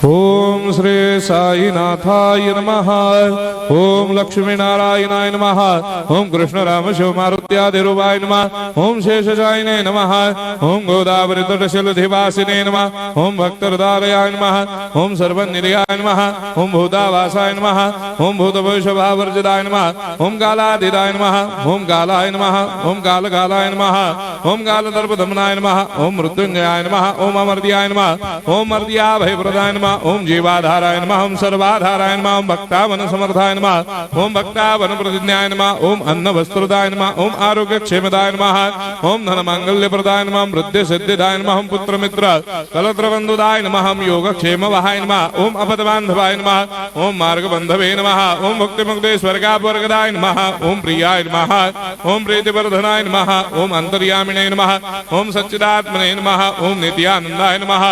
ओम श्री साईनाथाय नमः। ओम लक्ष्मी नारायणाय नमः। ओम कृष्ण राम शिव मारुत्यादिरूपाय नमः। ओम शेषशायिने नमः। ओम गोदावरी तटशिलधिवासिने नमः। ओम भक्तहृदयाय नमः। ओम सर्वनिधयाय नमः। ओम भूतावासाय नमः। ओम भूतभविष्यभावर्जिताय नमः। ओम कालातीताय नमः। ओम कालाय नमः। ओम कालकालाय नमः। ओम कालदर्पदमनाय नमः। ओम मृत्युंजयाय नमः। ओम अमर्त्याय नमः। ओम मर्त्याभयप्रदाय नमः। ओम जीवाधाराय नमः। ओम सर्वाधाराय नमः। ओम भक्तावन समर्थाय नमः। ओम भक्तावन प्रतिज्ञाय नमः। ओम अन्न वस्त्रदाय नमः। ओम आरोग्य क्षेमदाय नमः। ओम धन मांगल्य प्रदाय नमः। ओम वृद्धि सिद्धिदाय नमः। ओम पुत्र मित्र कलत्र बंधुदाय नमः। ओम योग क्षेम वहाय नमः। ओम अपद बांधवाय नमः। ओम मार्ग बंधवे नमः। ओम भक्ति मुक्ति स्वर्गापवर्गदाय नमः। ओम प्रियाय नमः। ओम प्रीतिवर्धनाय नमः। ओम अंतर्यामिने नमः। ओम सच्चिदात्मने नमः। ओम नित्यानंदाय नमः।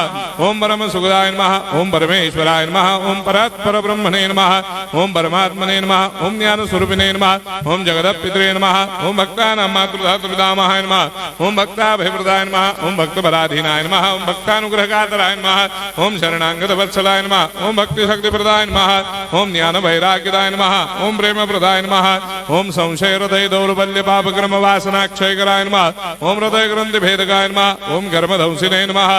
ओम परम सुखदाय नमः। ओम परमेश्वराय नमः। ओम परात्पर ब्रह्मणे नमः। ओम परमात्मने नमः। ओम ज्ञान स्वरूपिणे नमः। ओम जगदपितरे नमः। ओम भक्तानां मातृधातुर्पितामहाय नमः। ओम भक्ताभयप्रदाय नमः। ओम भक्तपराधीनाय नमः। ओम भक्तानुग्रहकातराय नमः। ओम शरणागत वत्सलाय नमः। ओम भक्ति शक्तिप्रदाय नमः। ओम ज्ञान वैराग्यदाय नमः। ओम प्रेम प्रदाय नमः। ओम संशय हृदय दौर्बल्य पापक्रम वासना क्षयकराय नमः। ओम हृदय ग्रंथि भेदकाय नमः। ओम कर्मधंसिने नमः।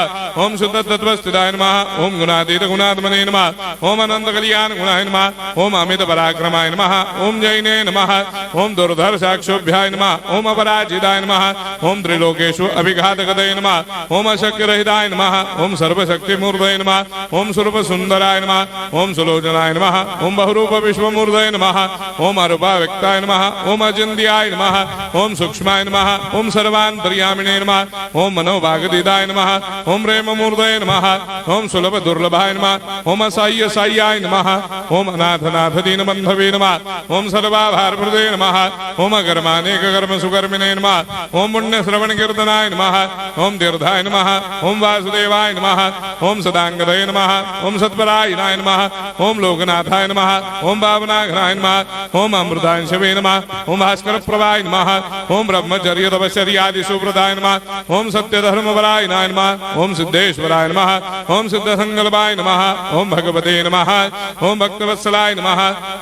ओम शुद्ध तत्वस्थिताय नमः। ओम गुणातीत गुणात्मने नमः। ओम अनंत कल्याण गुणाय नमः। ओम अमित पराक्रमाय नमः। ओम जैने नमः। ओम दुर्धर्षाक्षोभ्याय नमः। ओम अपराजिताय नमः। ओम त्रिलोकेषु अभिघातगतये नमः। ओम अशक्य रहिताय नमः। ओम सर्वशक्तिमूर्तये नमः। ओम स्वरूप सुंदराय नमः। ओम सुलोचनाय नमः। ओम बहुरूप विश्वमूर्तये नमः। ओम अरूपाव्यक्ताय नमः। ओम अचिन्त्याय नमः। ओम सूक्ष्माय नमः। ओम सर्वान्तर्यामिने नमः। ओम मनोभागदिताय नमः। ओम प्रेममूर्तये नमः। ओम सुलभ दुर्लभाय नमः। ओम असाह्य साह्याय नमः। ओम अनाथनाथ दीनबन्धवे नमः। ओम सर्वाभारप्रदे नमः। ओम अकर्मानेक कर्म सुकर्मिणे नमः। ओम पुण्य श्रवण कीर्तनाय नमः। ओम तीर्थाय नमः। ओम वासुदेवाय नमः। ओम सदांगदये नमः। ओम सत्परायणाय नमः। ओम लोकनाथाय नमः। ओम भावनाघनाय नमः। ओम अमृतांशवे नमः। ओम भास्कर प्रभाय नमः। ओम ब्रह्मचर्य तपश्चर्यादि सुप्रदाय नमः। ओम सत्यधर्मपरायणाय नमः। ओम सिद्धेश्वराय नमः। ओम सिद्ध संकल्पाय नमः। ओम भगवते नमः। ओम भक्तवत्सलाय नमः।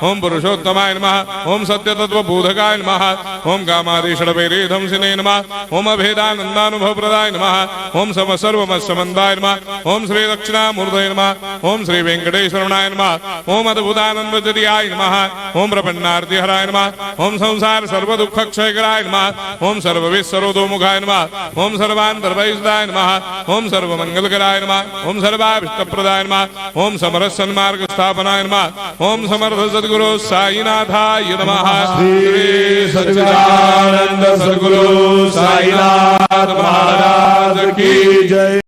ओम पुरुषोत्तमाय नमः। ओम सत्य तत्व बोधकाय नमः। ओम कामादिषडवैरे धंसिने नमः। ओम अभेदानंदानुभव प्रदाय नमः। ओम सम सर्वमस्समन्दाय नमः। ओम श्री दक्षिणामूर्तये नमः। ओम श्री वेंकटेश्वरनाय नमः। ओम अद्भुतानंदजरियाय नमः। ओम प्रपन्नार्तिहराय नमः। ओम संसार सर्व दुःख क्षयकराय नमः। ओम सर्वविश्वरोधोमुखाय नमः। ओम सर्वान्तर्भयदाय नमः। ओम सर्वमंगलकराय नमः। ओम सर्वाभिष्टप्रदाय नमः। ओम समरस सन्मार्ग स्थापनाय नमः। ओम समर्थ सद्गुरु साईनाथाय नमः। श्री सच्चिदानंद सद्गुरु साईनाथ महाराज की जय।